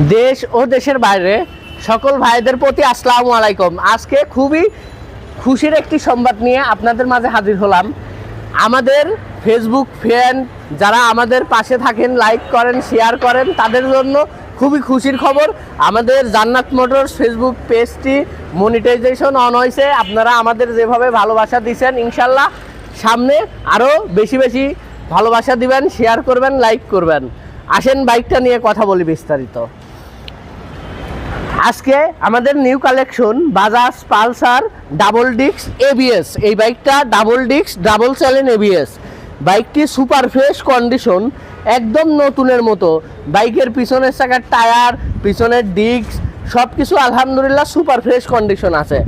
দেশ ও দেশের বাইরে সকল ভাইদের প্রতি আসসালামু আলাইকুম। আজকে খুবই খুশির একটি সংবাদ নিয়ে আপনাদের মাঝে হাজির হলাম। আমাদের ফেসবুক ফ্রেন্ড যারা আমাদের পাশে থাকেন, লাইক করেন, শেয়ার করেন, তাদের জন্য খুবই খুশির খবর। আমাদের জান্নাত মোটরস ফেসবুক পেজটি মনিটাইজেশন অন হয়েছে। আপনারা আমাদের যেভাবে ভালোবাসা দিচ্ছেন, ইনশাল্লাহ সামনে আরও বেশি বেশি ভালোবাসা দিবেন, শেয়ার করবেন, লাইক করবেন। আসেন বাইকটা নিয়ে কথা বলি বিস্তারিত। আজকে আমাদের new collection Bajaj Pulsar double disc ABS. এই বাইকটা double disc double channel ABS. বাইকটি সুপার ফ্রেশ কন্ডিশন, একদম নতুনের মতো। বাইকের পিছনের চাকার টায়ার, পিছনের ডিস্ক সব কিছু আলহামদুলিল্লাহ সুপার ফ্রেশ কন্ডিশন আছে।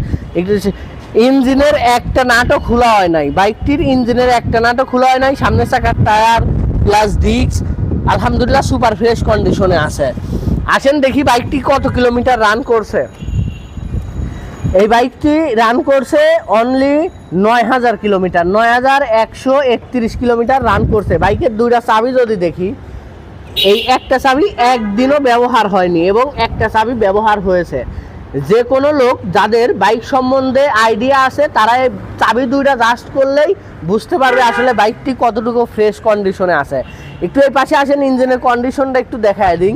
ইঞ্জিনের একটা নাটও খোলা হয় নাই, বাইকটির ইঞ্জিনের একটা নাটও খোলা হয় নাই। সামনের চাকার টায়ার প্লাস ডিস্ক আলহামদুলিল্লাহ সুপার ফ্রেশ কন্ডিশনে আছে। আসেন দেখি বাইকটি কত কিলোমিটার রান করছে। এই বাইকটি রান করছে অনলি ৯,০০০ কিলোমিটার, ৯,১৩১ কিলোমিটার রান করছে। বাইকের দুইটা চাবি যদি দেখি, এই একটা চাবি একদিনও ব্যবহার হয়নি এবং একটা চাবি ব্যবহার হয়েছে। যে কোনো লোক যাদের বাইক সম্বন্ধে আইডিয়া আছে, তারা এই চাবি দুইটা জাস্ট করলেই বুঝতে পারবে আসলে বাইকটি কতটুকু ফ্রেশ কন্ডিশনে আছে। একটু এই পাশে আসেন, ইঞ্জিনের কন্ডিশনটা একটু দেখায় দিই।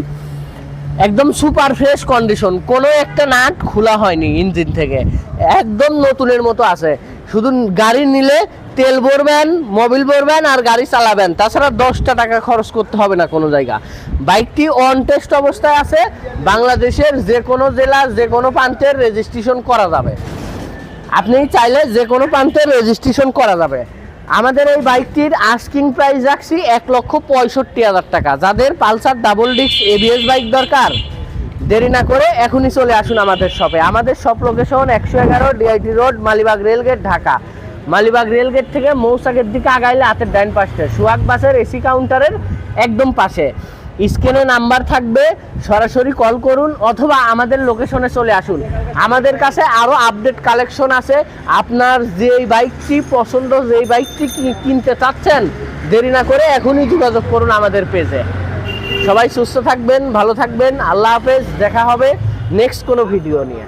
একদম সুপার ফ্রেশ কন্ডিশন, কোনো একটা নাট খোলা হয়নি ইঞ্জিন থেকে, একদম নতুনের মতো আছে। শুধু গাড়ি নিলে তেল ভরবেন, মোবিল ভরবেন আর গাড়ি চালাবেন, তাছাড়া 10টা টাকা খরচ করতে হবে না কোনো জায়গা। বাইকটি অন টেস্ট অবস্থায় আছে। বাংলাদেশের যে কোনো জেলার যে কোনো প্রান্তের রেজিস্ট্রেশন করা যাবে। আপনি চাইলে যে কোনো প্রান্তের রেজিস্ট্রেশন করা যাবে। আমাদের এই বাইকটির আস্কিং প্রাইস রাখছি ১,৬৫,০০০ টাকা। যাদের Pulsar double disc ABS bike দরকার, দেরি না করে এখনই চলে আসুন আমাদের শপে। আমাদের shop location ১১১ DIT road, Malibagh rail gate, Dhaka. Malibagh rail gate থেকে মৌসাকের দিকে আগাইলে হাতের ডাইন পাশে সোহাগ বাসের এসি কাউন্টারের একদম পাশে স্ক্রিনে নাম্বার থাকবে, সরাসরি কল করুন অথবা আমাদের লোকেশনে চলে আসুন। আমাদের কাছে আরও আপডেট কালেকশন আছে। আপনার যেই বাইকটি পছন্দ, যেই বাইকটি কিনতে চাচ্ছেন, দেরি না করে এখনই যোগাযোগ করুন আমাদের পেজে। সবাই সুস্থ থাকবেন, ভালো থাকবেন, আল্লাহ হাফেজ। দেখা হবে নেক্সট কোনো ভিডিও নিয়ে।